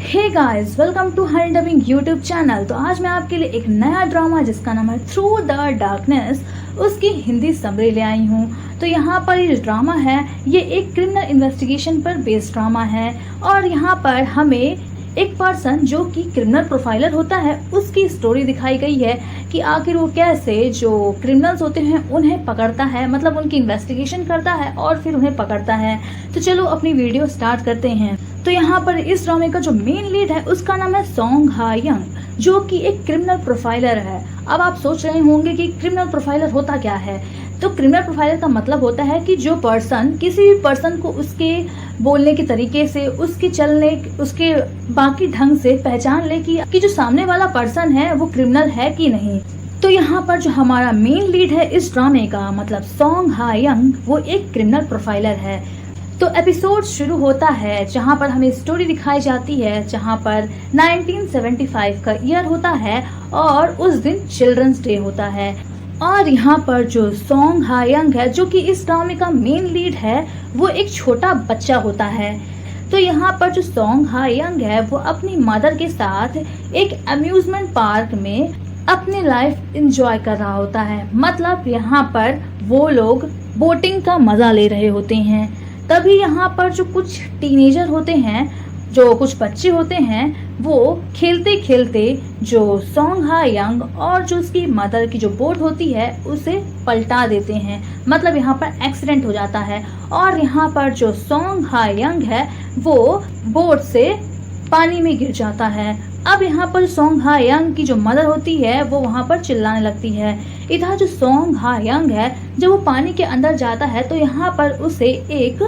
Hey guys, welcome to Honey dubbing YouTube channel. तो आज मैं आपके लिए एक नया ड्रामा जिसका नाम है थ्रू द डार्कनेस, उसकी हिंदी समरी ले आई हूँ। तो यहाँ पर ये ड्रामा है, ये एक क्रिमिनल इन्वेस्टिगेशन पर बेस्ड ड्रामा है और यहाँ पर हमें एक पर्सन जो कि क्रिमिनल प्रोफाइलर होता है उसकी स्टोरी दिखाई गई है कि आखिर वो कैसे जो क्रिमिनल्स होते हैं उन्हें पकड़ता है, मतलब उनकी इन्वेस्टिगेशन करता है और फिर उन्हें पकड़ता है। तो चलो अपनी वीडियो स्टार्ट करते हैं। तो यहाँ पर इस ड्रामे का जो मेन लीड है उसका नाम है सोंग हा यंग, जो कि एक क्रिमिनल प्रोफाइलर है। अब आप सोच रहे होंगे कि क्रिमिनल प्रोफाइलर होता क्या है। तो क्रिमिनल प्रोफाइलर का मतलब होता है कि जो पर्सन किसी भी पर्सन को उसके बोलने के तरीके से, उसके चलने, उसके बाकी ढंग से पहचान ले कि जो सामने वाला पर्सन है वो क्रिमिनल है कि नहीं। तो यहाँ पर जो हमारा मेन लीड है इस ड्रामे का, मतलब सोंग हा यंग, वो एक क्रिमिनल प्रोफाइलर है। तो एपिसोड शुरू होता है जहाँ पर हमें स्टोरी दिखाई जाती है जहाँ पर 1975 का ईयर होता है और उस दिन चिल्ड्रंस डे होता है। और यहाँ पर जो सोंग हा यंग है, जो कि इस ड्रामे का मेन लीड है, वो एक छोटा बच्चा होता है। तो यहाँ पर जो सोंग हा यंग है वो अपनी मदर के साथ एक अम्यूजमेंट पार्क में अपनी लाइफ एंजॉय कर रहा होता है। मतलब यहाँ पर वो लोग बोटिंग का मजा ले रहे होते हैं। तभी यहाँ पर जो कुछ टीनेजर होते हैं, जो कुछ बच्चे होते हैं, वो खेलते खेलते जो सोंग हा यंग और जो उसकी मदर की जो बोट होती है उसे पलटा देते हैं। मतलब यहाँ पर एक्सीडेंट हो जाता है और यहाँ पर जो सोंग हा यंग है वो बोट से पानी में गिर जाता है। अब यहाँ पर सोंग हा यंग की जो मदर होती है वो वहाँ पर चिल्लाने लगती है। इधर जो सोंग हा यंग है, जब वो पानी के अंदर जाता है तो यहाँ पर उसे एक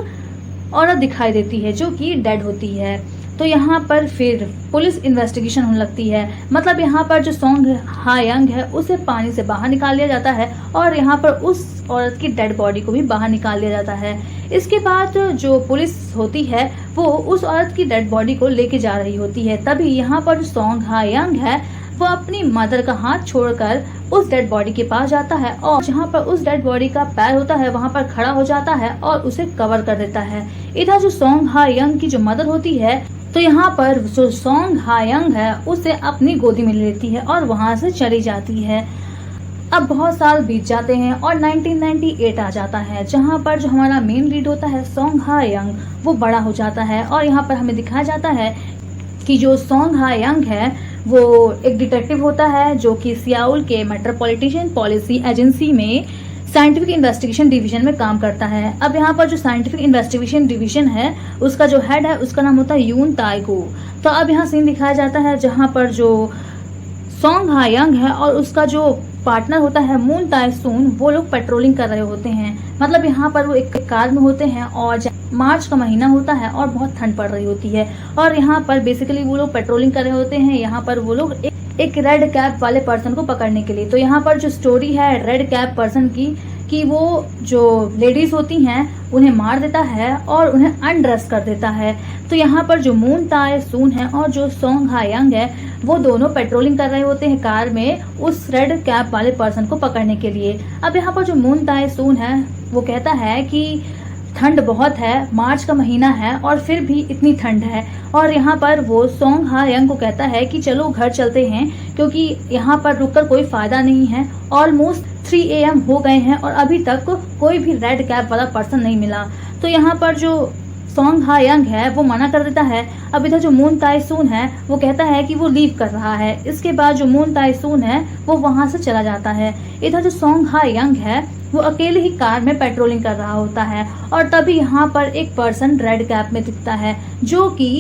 औरत दिखाई देती है जो कि डेड होती है। तो यहाँ पर फिर पुलिस इन्वेस्टिगेशन होने लगती है। मतलब यहाँ पर जो सोंग हा यंग है उसे पानी से बाहर निकाल लिया जाता है और यहाँ पर उस औरत की डेड बॉडी को भी बाहर निकाल लिया जाता है। इसके बाद जो पुलिस होती है वो उस औरत की डेड बॉडी को लेके जा रही होती है। तभी यहाँ पर जो सोंग हा यंग है वो अपनी मदर का हाथ छोड़कर उस डेड बॉडी के पास जाता है और जहाँ पर उस डेड बॉडी का पैर होता है वहाँ पर खड़ा हो जाता है और उसे कवर कर देता है। इधर जो सोंग हा यंग की जो मदर होती है, तो यहाँ पर जो सोंग हा यंग है उसे अपनी गोदी में ले लेती है और वहाँ से चली जाती है। अब बहुत साल बीत जाते हैं और 1998 आ जाता है जहाँ पर जो हमारा मेन लीड होता है सोंग हा यंग, वो बड़ा हो जाता है और यहाँ पर हमें दिखाया जाता है कि जो सोंग हा यंग है वो एक डिटेक्टिव होता है जो कि सियाउल के मेट्रोपॉलिटन पॉलिसी एजेंसी में साइंटिफिक इन्वेस्टिगेशन डिवीजन में काम करता है। अब यहाँ पर जो साइंटिफिक इन्वेस्टिगेशन डिवीजन है उसका जो हेड है उसका नाम होता है यून ताइगो। तो अब यहाँ सीन दिखाया जाता है जहाँ पर जो सोंग हा यंग है और उसका जो पार्टनर होता है मून ताई सून, वो लोग पेट्रोलिंग कर रहे होते हैं। मतलब यहाँ पर वो एक कार में होते हैं और मार्च का महीना होता है और बहुत ठंड पड़ रही होती है और यहाँ पर बेसिकली वो लोग पेट्रोलिंग कर रहे होते हैं। यहाँ पर वो लोग एक रेड कैप वाले पर्सन को पकड़ने के लिए। तो यहाँ पर जो स्टोरी है रेड कैप पर्सन की कि वो जो लेडीज होती हैं उन्हें मार देता है और उन्हें अनड्रेस कर देता है। तो यहाँ पर जो मून ताए सून है और जो सोंग हा यंग है वो दोनों पेट्रोलिंग कर रहे होते हैं कार में उस रेड कैप वाले पर्सन को पकड़ने के लिए। अब यहाँ पर जो मून ताए सून है वो कहता है कि ठंड बहुत है, मार्च का महीना है और फिर भी इतनी ठंड है। और यहाँ पर वो सोंग हा यंग को कहता है कि चलो घर चलते हैं क्योंकि यहाँ पर रुककर कोई फायदा नहीं है। ऑलमोस्ट 3 AM हो गए हैं और अभी तक कोई भी रेड कैप वाला पर्सन नहीं मिला। तो यहाँ पर जो सोंग हा यंग है वो मना कर देता है। अब इधर जो मून ताई सून है वो कहता है कि वो लीव कर रहा है। इसके बाद जो मून ताई सून है वो वहां से चला जाता है। इधर जो सोंग हा यंग है वो अकेले ही कार में पेट्रोलिंग कर रहा होता है और तभी यहाँ पर एक पर्सन रेड कैप में दिखता है जो कि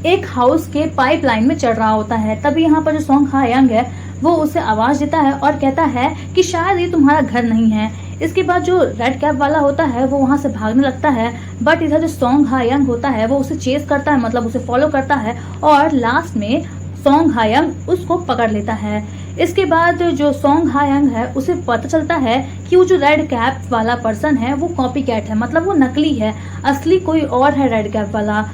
एक हाउस के पाइपलाइन में चढ़ रहा होता है। तभी यहाँ पर जो सोंग हा यंग है वो उसे आवाज देता है और कहता है कि शायद ये तुम्हारा घर नहीं है। इसके बाद जो रेड कैप वाला होता है वो वहां से भागने लगता है, बट इधर जो सोंग हा यंग होता है वो उसे चेस करता है, मतलब उसे फॉलो करता है और लास्ट में सोंग हा यंग उसको पकड़ लेता है। इसके बाद जो सोंग हा यंग है उसे पता चलता है कि वो जो रेड कैप वाला पर्सन है वो कॉपी कैट है, मतलब वो नकली है, असली कोई और है रेड कैप वाला।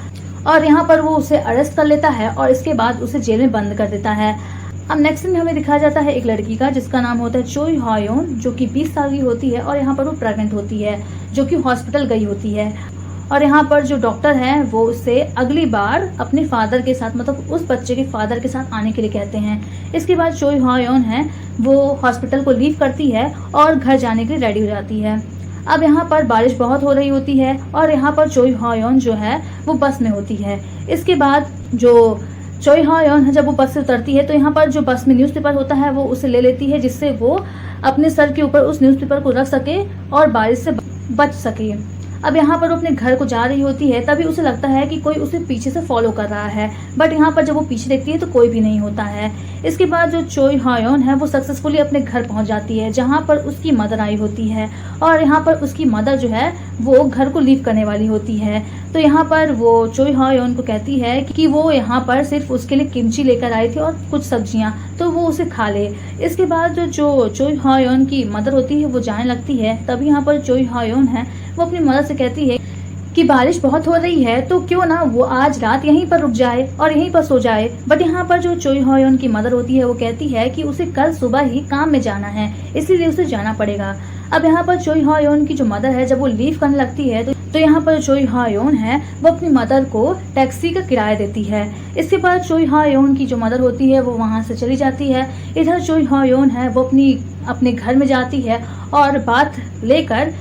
और यहाँ पर वो उसे अरेस्ट कर लेता है और इसके बाद उसे जेल में बंद कर देता है। अब नेक्स्ट में हमें दिखाया जाता है एक लड़की का जिसका नाम होता है चोई हायोन, जो कि 20 साल की होती है और यहाँ पर वो प्रेग्नेंट होती है, जो कि हॉस्पिटल गई होती है। और यहाँ पर जो डॉक्टर है वो उससे अगली बार अपने फादर के साथ, मतलब उस बच्चे के फादर के साथ आने के लिए कहते हैं। इसके बाद चोई हायोन है वो हॉस्पिटल को लीव करती है और घर जाने के लिए रेडी हो जाती है। अब यहाँ पर बारिश बहुत हो रही होती है और यहाँ पर चोई हायोन जो है वो बस में होती है। इसके बाद जो चोई हायोन है जब वो बस से उतरती है तो यहाँ पर जो बस में न्यूज़पेपर होता है वो उसे ले लेती है, जिससे वो अपने सर के ऊपर उस न्यूज़पेपर को रख सके और बारिश से बच सके। अब यहाँ पर वो अपने घर को जा रही होती है, तभी उसे लगता है कि कोई उसे पीछे से फॉलो कर रहा है, बट यहाँ पर जब वो पीछे देखती है तो कोई भी नहीं होता है। इसके बाद जो चोई हायोन है वो सक्सेसफुली अपने घर पहुंच जाती है, जहाँ पर उसकी मदर आई होती है और यहाँ पर उसकी मदर जो है वो घर को लीव करने वाली होती है। तो यहाँ पर वो चोई हायोन को कहती है कि वो यहाँ पर सिर्फ उसके लिए किमची लेकर आई थी और कुछ सब्जियाँ, तो वो उसे खा ले। इसके बाद जो चोई हायोन की मदर होती है वो जाने लगती है, तभी यहाँ पर चोई हायोन है वो अपनी मदर से कहती है कि बारिश बहुत हो रही है तो क्यों ना वो आज रात यहीं पर रुक जाए और यहीं पर सो जाए। बट यहाँ पर जो चोई हायोन की मदर होती है वो कहती है कि उसे कल सुबह ही काम में जाना है, इसीलिए उसे जाना पड़ेगा। अब यहाँ पर चोई हायोन की जो मदर है जब वो लीव करने लगती है तो यहाँ पर चोई हायोन है वो अपनी मदर को टैक्सी का किराया देती है। इसके बाद चोई हायोन की जो मदर होती है वो वहाँ से चली जाती है। इधर चोई हायोन है वो अपने घर में जाती है और बात लेकर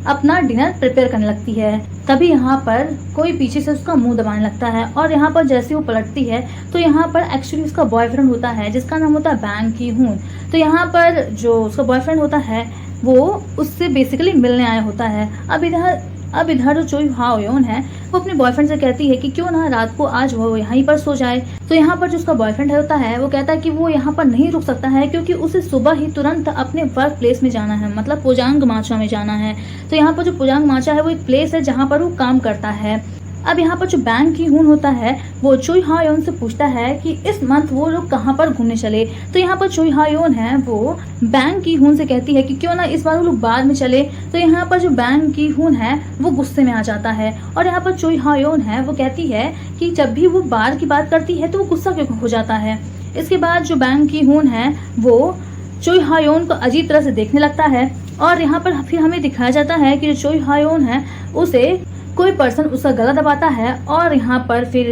अपना डिनर प्रिपेयर करने लगती है। तभी यहाँ पर कोई पीछे से उसका मुंह दबाने लगता है और यहाँ पर जैसे वो पलटती है तो यहाँ पर एक्चुअली उसका बॉयफ्रेंड होता है जिसका नाम होता है बैंग की हून। तो यहाँ पर जो उसका बॉयफ्रेंड होता है वो उससे बेसिकली मिलने आया होता है। अब इधर जो चोई हायोन है वो अपने बॉयफ्रेंड से कहती है कि क्यों ना रात को आज वो यहीं पर सो जाए। तो यहाँ पर जो उसका बॉयफ्रेंड होता है वो कहता है कि वो यहाँ पर नहीं रुक सकता है क्योंकि उसे सुबह ही तुरंत अपने वर्क प्लेस में जाना है, मतलब पोजांग माचा में जाना है। तो यहाँ पर जो पोजांग माचा है वो एक प्लेस है जहाँ पर वो काम करता है। अब यहाँ पर जो बैंग की हून होता है वो चोई हायोन से पूछता है कि इस मंथ वो लोग कहाँ पर घूमने चले। तो यहाँ पर चोई हायोन है वो बैंग की हून से कहती है कि क्यों ना इस बार वो लोग बाद में चले। तो यहाँ पर जो बैंग की हून है वो गुस्से में आ जाता है और यहाँ पर चोई हायोन है वो कहती है कि जब भी वो बार की बात करती है तो वो गुस्सा क्यों हो जाता है। इसके बाद जो बैंग की हून है वो चोई हायोन को अजीब तरह से देखने लगता है और यहाँ पर फिर हमें दिखाया जाता है कि जो चोई हायोन है उसे कोई पर्सन उसका गला दबाता है और यहाँ पर फिर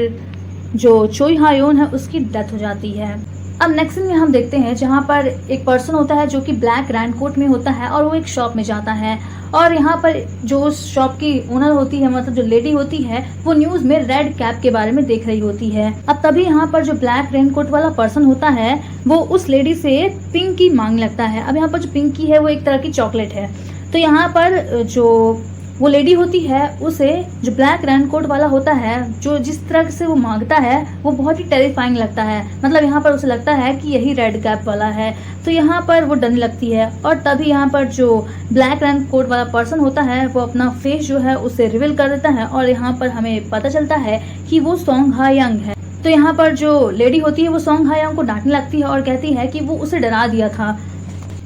जो चोई हायोन है उसकी डेथ हो जाती है। अब नेक्स्ट सीन में हम देखते हैं जहाँ पर एक पर्सन होता है जो कि ब्लैक रैनकोट में होता है और वो एक शॉप में जाता है और यहाँ पर जो उस शॉप की ओनर होती है, मतलब जो लेडी होती है, वो न्यूज में रेड कैप के बारे में देख रही होती है। अब तभी यहाँ पर जो ब्लैक रेनकोट वाला पर्सन होता है वो उस लेडी से पिंकी मांगने लगता है। अब यहाँ पर जो पिंकी है वो एक तरह की चॉकलेट है। तो यहाँ पर जो वो लेडी होती है उसे जो ब्लैक रैनकोट वाला होता है जो जिस तरह से वो मांगता है वो बहुत ही टेरिफाइंग लगता है, मतलब यहाँ पर उसे लगता है कि यही रेड कैप वाला है। तो यहाँ पर वो डरने लगती है और तभी यहाँ पर जो ब्लैक रैनकोट वाला पर्सन होता है वो अपना फेस जो है उसे रिवील कर देता है और यहाँ पर हमें पता चलता है कि वो सोंग हायांग है। तो यहाँ पर जो लेडी होती है वो सोंग हायांग को डांटने लगती है और कहती है कि वो उसे डरा दिया था।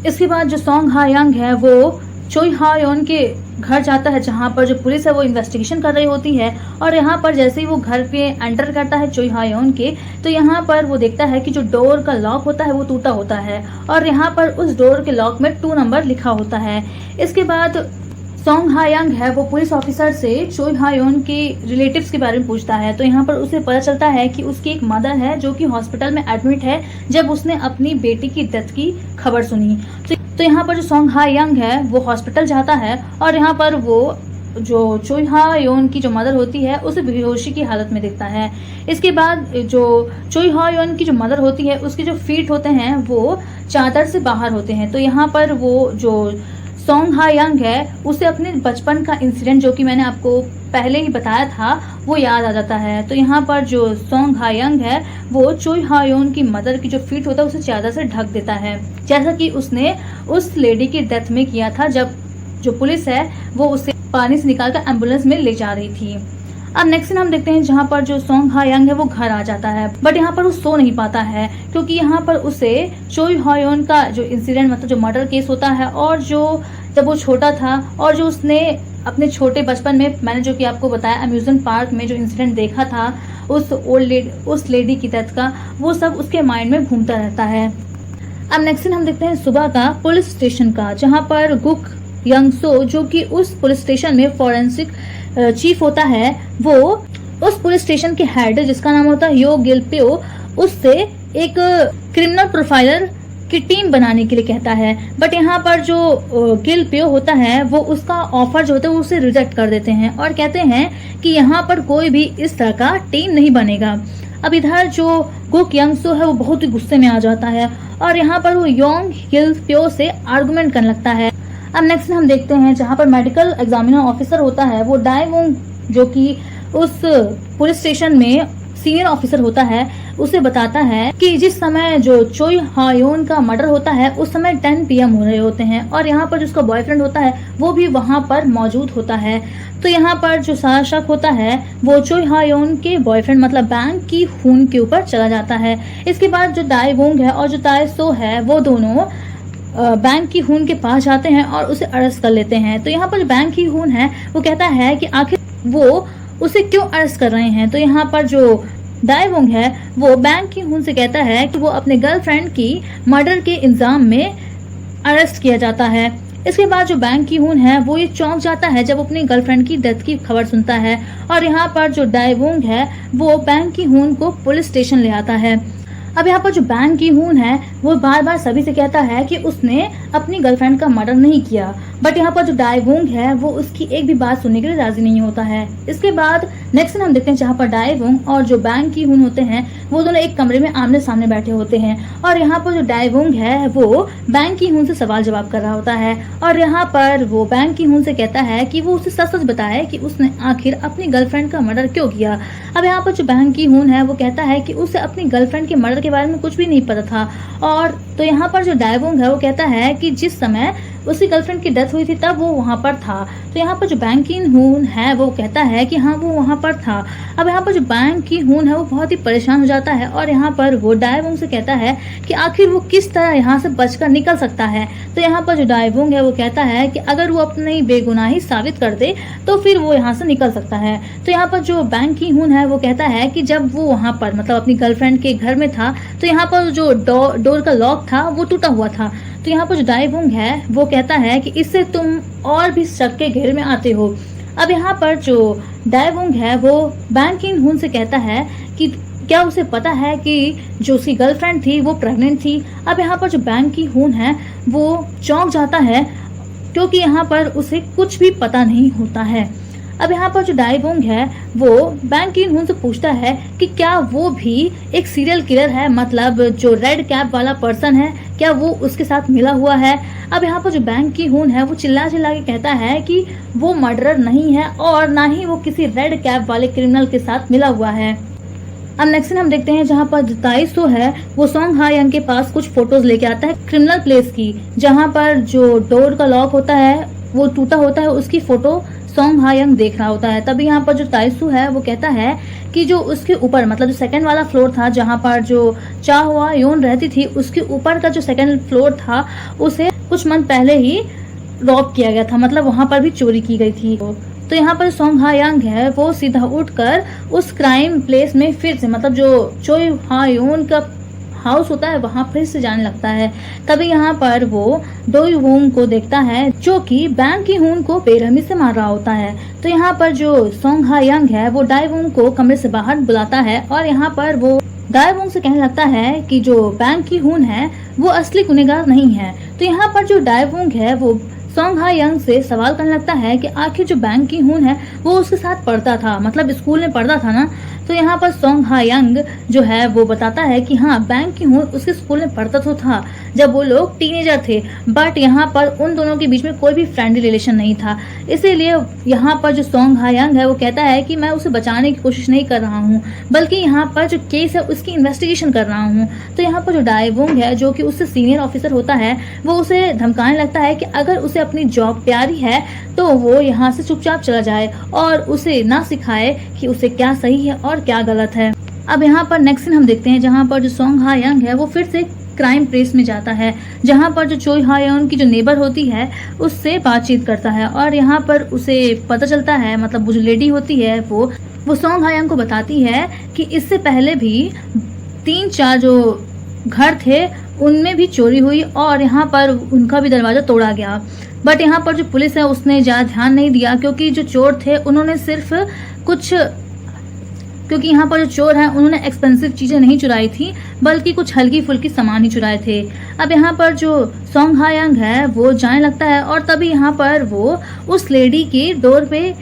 इसके बाद जो सोंग हायांग है वो चोई हायोन के घर जाता है जहाँ पर जो पुलिस है वो इन्वेस्टिगेशन कर रही होती है और यहाँ पर जैसे ही वो घर पे एंटर करता है चोई हायोन के, तो यहाँ पर वो देखता है कि जो डोर का लॉक होता है वो टूटा होता है और यहाँ पर उस डोर के लॉक में 2 नंबर लिखा होता है। इसके बाद सोंग हायांग है वो पुलिस ऑफिसर से चोई हायोन के रिलेटिव्स के बारे में पूछता है। तो यहाँ पर उसे पता चलता है कि उसकी एक मदर है जो कि हॉस्पिटल में एडमिट है जब उसने अपनी बेटी की डेथ की खबर सुनी। तो यहाँ पर जो सोंग हायांग है वो हॉस्पिटल जाता है और यहाँ पर वो जो चोई हायोन की जो मदर होती है उसे बेहोशी की हालत में देखता है। इसके बाद जो चोई हायोन की जो मदर होती है उसके जो फीट होते हैं वो चादर से बाहर होते हैं। तो यहाँ पर वो जो सोंग हायांग है उसे अपने बचपन का इंसिडेंट जो कि मैंने आपको पहले ही बताया था वो याद आ जाता है। तो यहाँ पर जो सोंग हायांग है वो चोई हायोन की मदर की जो फीट होता है उसे चादर से ढक देता है, जैसा कि उसने उस लेडी की डेथ में किया था जब जो पुलिस है वो उसे पानी से निकालकर एम्बुलेंस में ले जा रही थी। अब नेक्स्ट सीन हम देखते हैं जहाँ पर जो सोंग हायांग है वो घर आ जाता है, बट यहाँ पर वो सो नहीं पाता है क्योंकि यहाँ पर उसे चोई हायोन का जो इंसिडेंट, मतलब जो मर्डर केस होता है और जो जब वो छोटा था और जो उसने अपने छोटे बचपन में, मैंने जो कि आपको बताया अम्यूजमेंट पार्क में जो इंसिडेंट देखा था उस लेडी की डेथ का, वो सब उसके माइंड में घूमता रहता है। अब नेक्स्ट सीन हम देखते हैं सुबह का पुलिस स्टेशन का, जहाँ पर गुक यंगसो जो कि उस पुलिस स्टेशन में फॉरेंसिक चीफ होता है वो उस पुलिस स्टेशन के हेड जिसका नाम होता है यो गिल प्यो, उससे एक क्रिमिनल प्रोफाइलर की टीम बनाने के लिए कहता है। बट यहाँ पर जो गिल प्यो होता है वो उसका ऑफर जो होता है वो उसे रिजेक्ट कर देते हैं और कहते हैं कि यहाँ पर कोई भी इस तरह का टीम नहीं बनेगा। अब इधर जो गुक यंग सो है वो बहुत ही गुस्से में आ जाता है और यहाँ पर वो योंग गिल प्यो से आर्गुमेंट करने लगता है। अब नेक्स्ट हम देखते हैं जहाँ पर मेडिकल एग्जामिनर ऑफिसर होता है वो डाई वोंग, जो कि उस पुलिस स्टेशन में सीनियर ऑफिसर होता है, उसे बताता है कि जिस समय जो चोई हायोन का मर्डर होता है उस समय 10 PM हो रहे होते हैं और यहाँ पर जो उसका बॉयफ्रेंड होता है वो भी वहाँ पर मौजूद होता है। तो यहाँ पर जो सारा शक होता है वो चोई हायोन के बॉयफ्रेंड मतलब बैंक की खून के ऊपर चला जाता है। इसके बाद जो डाई वोंग है और जो ताई सो है वो दोनों बैंक की खून के पास जाते हैं और उसे अरेस्ट कर लेते हैं। तो यहाँ पर जो बैंक की खून है वो कहता है कि आखिर वो उसे क्यों अरेस्ट कर रहे हैं। तो यहाँ पर जो डाई वोंग है वो बैंक की खून से कहता है कि वो अपने गर्लफ्रेंड की मर्डर के इल्जाम में अरेस्ट किया जाता है। इसके बाद जो बैंक की खून है वो ये चौंक जाता है जब अपनी गर्लफ्रेंड की डेथ की खबर सुनता है और यहाँ पर जो डाई वोंग है वो बैंक की खून को पुलिस स्टेशन ले आता है। अब यहाँ पर जो बैंक की खून है वो बार बार सभी से कहता है कि उसने अपनी गर्लफ्रेंड का मर्डर नहीं किया, बट यहाँ पर जो डाई वोंग है वो उसकी एक भी बात सुनने के लिए राजी नहीं होता है। इसके बाद नेक्स्ट हम देखते हैं जहाँ पर डाई वोंग और जो बैंक की खून होते हैं वो दोनों एक कमरे में आमने सामने बैठे होते हैं और यहाँ पर जो डाई वोंग है वो बैंक की खून से सवाल जवाब कर रहा होता है और यहाँ पर वो बैंक की खून से कहता है कि वो उसे सच सच बताए कि उसने आखिर अपनी गर्लफ्रेंड का मर्डर क्यों किया। अब यहाँ पर जो बैंक की खून है वो कहता है कि उसे अपनी गर्लफ्रेंड के मर्डर के बारे में कुछ भी नहीं पता था। और तो यहाँ पर जो डाई वोंग है वो कहता है कि जिस समय उसकी गर्लफ्रेंड की डेथ हुई थी तब वो वहाँ पर था। तो यहाँ पर जो बैंक की खून है वो कहता है कि हाँ वो वहाँ पर था। अब यहाँ पर जो बैंक की खून है वो बहुत ही परेशान हो जाता है और यहाँ पर वो डाई वोंग से कहता है कि आखिर वो किस तरह यहाँ से बचकर निकल सकता है। तो यहाँ पर जो डाई वोंग है वो कहता है कि अगर वो अपनी बेगुनाही साबित कर दे तो फिर वो यहाँ से निकल सकता है। तो यहाँ पर जो बैंक की खून है वो कहता है कि जब वो वहाँ पर मतलब अपनी गर्लफ्रेंड के घर में था तो यहाँ पर जो डोर का लॉक था वो टूटा हुआ था। तो यहाँ पर जो डाई वोंग है वो कहता है कि इससे तुम और भी शक के घेरे में आते हो। अब यहाँ पर जो डाई वोंग है वो बैंक की खून से कहता है कि क्या उसे पता है कि जो उसकी गर्लफ्रेंड थी वो प्रेग्नेंट थी। अब यहाँ पर जो बैंक की खून है वो चौंक जाता है क्योंकि यहाँ पर उसे कुछ भी पता नहीं होता है। अब यहाँ पर जो डाई वोंग है वो बैंक की खून से पूछता है कि क्या वो भी एक सीरियल किलर है, मतलब जो रेड कैप वाला पर्सन है क्या वो उसके साथ मिला हुआ है। अब यहाँ पर जो बैंक की खून है वो चिल्ला चिल्ला के कहता है कि वो मर्डरर नहीं है और ना ही वो किसी रेड कैप वाले क्रिमिनल के साथ मिला हुआ है। अब नेक्स्ट हम देखते हैं जहाँ पर ताई सो है वो सोंग हा यंग के पास कुछ फोटोज लेके आता है क्रिमिनल प्लेस की, जहाँ पर जो डोर का लॉक होता है वो टूटा होता है, उसकी फोटो सोंग हा यंग देख रहा होता है। तभी यहाँ पर जो ताई सो है वो कहता है कि जो उसके ऊपर मतलब जो सेकंड वाला फ्लोर था जहाँ पर जो चा हुआ योन रहती थी उसके ऊपर का जो सेकंड फ्लोर था उसे कुछ मंथ पहले ही रॉब किया गया था, मतलब वहाँ पर भी चोरी की गई थी। तो यहाँ पर सोंग हा यंग है वो सीधा उठकर उस क्राइम प्लेस में फिर से मतलब जो चोई हा योन का हाउस होता है वहाँ फिर से जाने लगता है। तभी यहाँ पर वो डोई वोंग को देखता है जो कि बैंक की खून को बेरहमी से मार रहा होता है। तो यहाँ पर जो सोंग हा यंग है वो डाई वोंग को कमरे से बाहर बुलाता है और यहाँ पर वो डाई वोंग से कहने लगता है कि जो बैंक की खून है वो असली गुनहगार नहीं है। तो यहाँ पर जो डाई वोंग है वो सोंग हा यंग से सवाल करने लगता है कि आखिर जो बैंक की खून है वो उसके साथ पढ़ता था, मतलब स्कूल में पढ़ता था ना। तो यहाँ पर सोंग हा यंग जो है वो बताता है कि हाँ बैंक की खून उसके स्कूल में पढ़ता तो था जब वो लोग टीनेजर थे, बट यहाँ पर उन दोनों के बीच में कोई भी फ्रेंडली रिलेशन नहीं था। इसीलिए यहाँ पर जो सोंग हा यंग है वो कहता है कि मैं उसे बचाने की कोशिश नहीं कर रहा हूँ बल्कि यहाँ पर जो केस है उसकी इन्वेस्टिगेशन कर रहा हूँ। तो यहाँ पर जो डाई वोंग है जो कि उससे सीनियर ऑफिसर होता है वो उसे धमकाने लगता है कि अगर उसे अपनी जॉब प्यारी है तो वो यहाँ से चुपचाप चला जाए और उसे ना सिखाए कि उसे क्या सही है और क्या गलत है। अब यहाँ पर नेक्स्ट हम देखते हैं जहाँ पर जो सोंग हा यंग है वो फिर से क्राइम प्लेस में जाता है जहाँ पर जो चोई हा यंग की जो नेबर होती है उससे बातचीत करता है और यहाँ पर उसे पता चलता है मतलब वो जो लेडी होती है वो सोंग हा यंग को बताती है कि इससे पहले भी 3-4 जो घर थे उनमें भी चोरी हुई और यहाँ पर उनका भी दरवाजा तोड़ा गया। बट यहाँ पर जो पुलिस है उसने ज़्यादा ध्यान नहीं दिया, क्योंकि जो चोर थे उन्होंने सिर्फ कुछ क्योंकि यहाँ पर जो चोर हैं उन्होंने एक्सपेंसिव चीज़ें नहीं चुराई थी, बल्कि कुछ हल्की फुल्की सामान ही चुराए थे। अब यहाँ पर जो सोंग हायंग है वो जाने लगता है और तभी यहाँ पर वो उस लेडी के डोर पे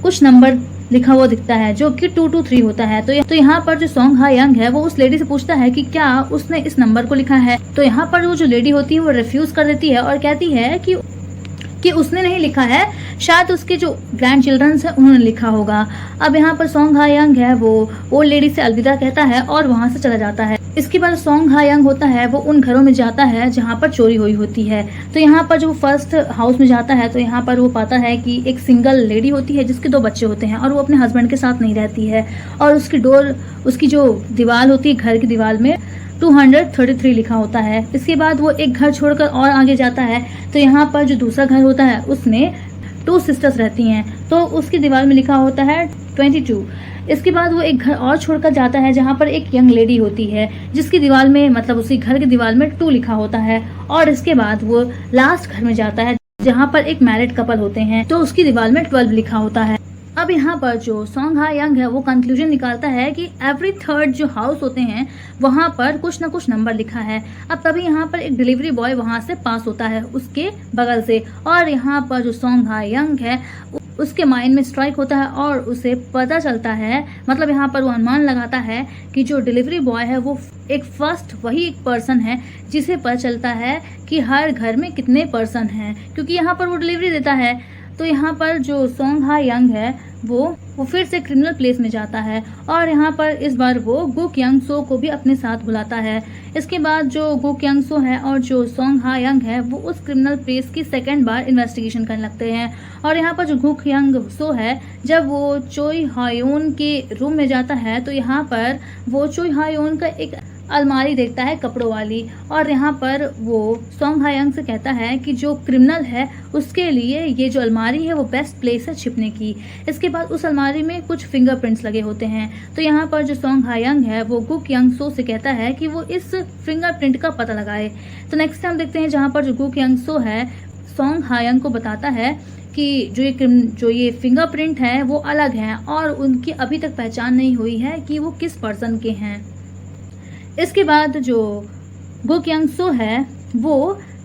कुछ नंबर लिखा हुआ दिखता है जो कि 223 होता है। तो यहाँ पर जो सोंग हायंग है वो उस लेडी से पूछता है कि क्या उसने इस नंबर को लिखा है। तो यहाँ पर वो जो लेडी होती है वो रिफ्यूज कर देती है और कहती है कि उसने नहीं लिखा है, शायद उसके जो ग्रैंड चिल्ड्रंस है उन्होंने लिखा होगा। अब यहाँ पर सोंग हायंग है वो ओल्ड लेडी से अलविदा कहता है और वहां से चला जाता है। इसके बाद सोंग हायंग होता है वो उन घरों में जाता है जहाँ पर चोरी हुई होती है। तो यहाँ पर जो फर्स्ट हाउस में जाता है तो यहाँ पर वो पाता है कि एक सिंगल लेडी होती है जिसके 2 बच्चे होते हैं और वो अपने हस्बैंड के साथ नहीं रहती है, और उसकी जो दीवार होती है घर की दीवार में 233 लिखा होता है। इसके बाद वो एक घर छोड़कर और आगे जाता है तो यहाँ पर जो दूसरा घर होता है उसमें 2 सिस्टर्स रहती हैं, तो उसकी दीवार में लिखा होता है 22। इसके बाद वो एक घर और छोड़कर जाता है जहाँ पर एक यंग लेडी होती है जिसकी दीवार में मतलब उसी घर की दीवार में 2 लिखा होता है। और इसके बाद वो लास्ट घर में जाता है जहाँ पर एक मैरिड कपल होते हैं, तो उसकी दीवार में 12 लिखा होता है। अब यहाँ पर जो सोंग हायंग है वो कंक्लूजन निकालता है कि एवरी थर्ड जो हाउस होते हैं वहाँ पर कुछ ना कुछ नंबर लिखा है। अब तभी यहाँ पर एक डिलीवरी बॉय वहाँ से पास होता है उसके बगल से, और यहाँ पर जो सोंग हायंग है उसके माइंड में स्ट्राइक होता है और उसे पता चलता है, मतलब यहाँ पर वो अनुमान लगाता है कि जो डिलीवरी बॉय है वो वही एक पर्सन है जिसे पता चलता है कि हर घर में कितने पर्सन हैं, क्योंकि यहाँ पर वो डिलीवरी देता है। तो यहाँ पर जो सोंग हायंग है वो फिर से क्रिमिनल प्लेस में जाता है और यहाँ पर इस बार वो गो क्यांग सो को भी अपने साथ बुलाता है। इसके बाद जो गो क्यांग सो है और जो सोंग हायंग है वो उस क्रिमिनल प्लेस की 2nd बार इन्वेस्टिगेशन करने लगते हैं। और यहाँ पर जो गो क्यांग सो है जब वो चोई हायोन के रूम में जाता है तो यहाँ पर वो चोई हायोन का एक अलमारी देखता है कपड़ों वाली, और यहाँ पर वो सोंग हायंग से कहता है कि जो क्रिमिनल है उसके लिए ये जो अलमारी है वो बेस्ट प्लेस है छिपने की। इसके बाद उस अलमारी में कुछ फिंगरप्रिंट्स लगे होते हैं, तो यहाँ पर जो सोंग हायंग है वो गो क्यांग सो से कहता है कि वो इस फिंगरप्रिंट का पता लगाए। तो नेक्स्ट टाइम देखते हैं जहाँ पर जो गो क्यांग सो है सोंग हायंग को बताता है कि जो ये फिंगरप्रिंट है वो अलग हैं और उनकी अभी तक पहचान नहीं हुई है कि वो किस पर्सन के हैं। इसके बाद जो गो क्यांग सो है वो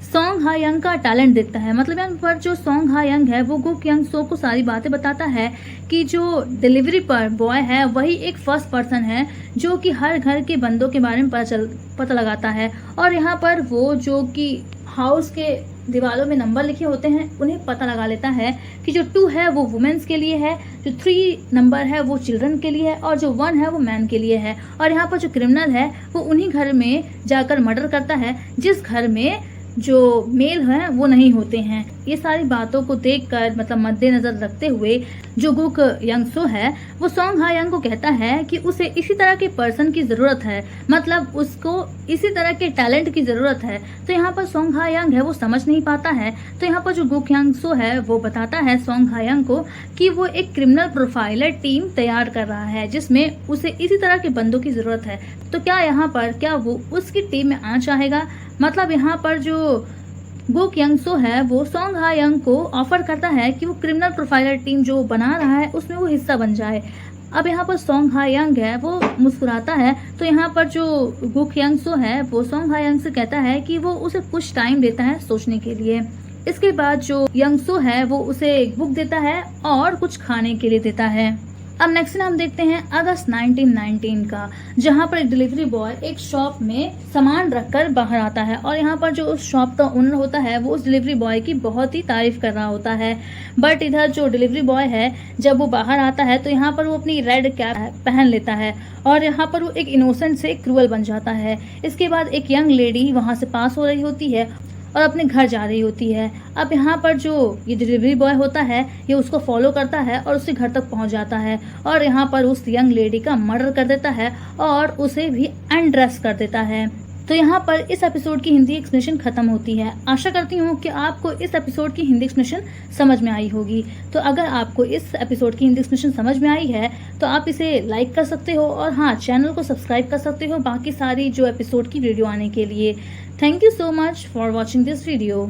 सोंग हायंग का टैलेंट देखता है, मतलब यहाँ पर जो सोंग हायंग है वो गो क्यांग सो को सारी बातें बताता है कि जो डिलीवरी पर बॉय है वही एक फर्स्ट पर्सन है जो कि हर घर के बंदों के बारे में पता लगाता है। और यहाँ पर वो जो कि हाउस के दीवारों में नंबर लिखे होते हैं उन्हें पता लगा लेता है कि जो 2 है वो वुमेन्स के लिए है, जो 3 नंबर है वो चिल्ड्रन के लिए है और जो 1 है वो मैन के लिए है। और यहाँ पर जो क्रिमिनल है वो उन्हीं घर में जाकर मर्डर करता है जिस घर में जो मेल हैं वो नहीं होते हैं। ये सारी बातों को देखकर मतलब मद्देनजर रखते हुए जो गो क्यांग सो है वो सोंग हायंग को कहता है कि उसे इसी तरह के पर्सन की जरूरत है, मतलब उसको इसी तरह के टैलेंट की जरूरत है। तो यहाँ पर सोंग हायंग है वो समझ नहीं पाता है। तो यहाँ पर जो गो क्यांग सो है वो बताता है सोंग हायंग को कि वो एक क्रिमिनल प्रोफाइलर टीम तैयार कर रहा है जिसमें उसे इसी तरह के बंदों की जरूरत है। तो क्या वो उसकी टीम में आना चाहेगा? मतलब यहाँ पर जो गो क्यांग सो है वो सोंग हायंग को ऑफर करता है कि वो क्रिमिनल प्रोफाइलर टीम जो बना रहा है उसमें वो हिस्सा बन जाए। अब यहाँ पर सोंग हायंग है वो मुस्कुराता है। तो यहाँ पर जो गो क्यांग सो है वो सोंग हायंग से कहता है कि वो उसे कुछ टाइम देता है सोचने के लिए। इसके बाद जो यंग सो है वो उसे एक बुक देता है और कुछ खाने के लिए देता है। अब नेक्स्ट हम देखते हैं अगस्त 1919 का, जहां पर एक डिलीवरी बॉय एक शॉप में सामान रखकर बाहर आता है और यहाँ पर जो उस शॉप का ओनर होता है वो उस डिलीवरी बॉय की बहुत ही तारीफ कर रहा होता है। बट इधर जो डिलीवरी बॉय है जब वो बाहर आता है तो यहाँ पर वो अपनी रेड कैप पहन लेता है और यहाँ पर वो एक इनोसेंट से क्रूअल बन जाता है। इसके बाद एक यंग लेडी वहां से पास हो रही होती है और अपने घर जा रही होती है। अब यहाँ पर जो ये डिलीवरी बॉय होता है ये उसको फॉलो करता है और उसके घर तक पहुँच जाता है और यहाँ पर उस यंग लेडी का मर्डर कर देता है और उसे भी अनड्रेस कर देता है। तो यहाँ पर इस एपिसोड की हिंदी एक्सप्लेनेशन खत्म होती है। आशा करती हूँ कि आपको इस एपिसोड की हिंदी एक्सप्लेनेशन समझ में आई होगी। तो अगर आपको इस एपिसोड की हिंदी एक्सप्लेनेशन समझ में आई है तो आप इसे लाइक कर सकते हो और हाँ, चैनल को सब्सक्राइब कर सकते हो बाकी सारी जो एपिसोड की वीडियो आने के लिए। Thank you so much for watching this video.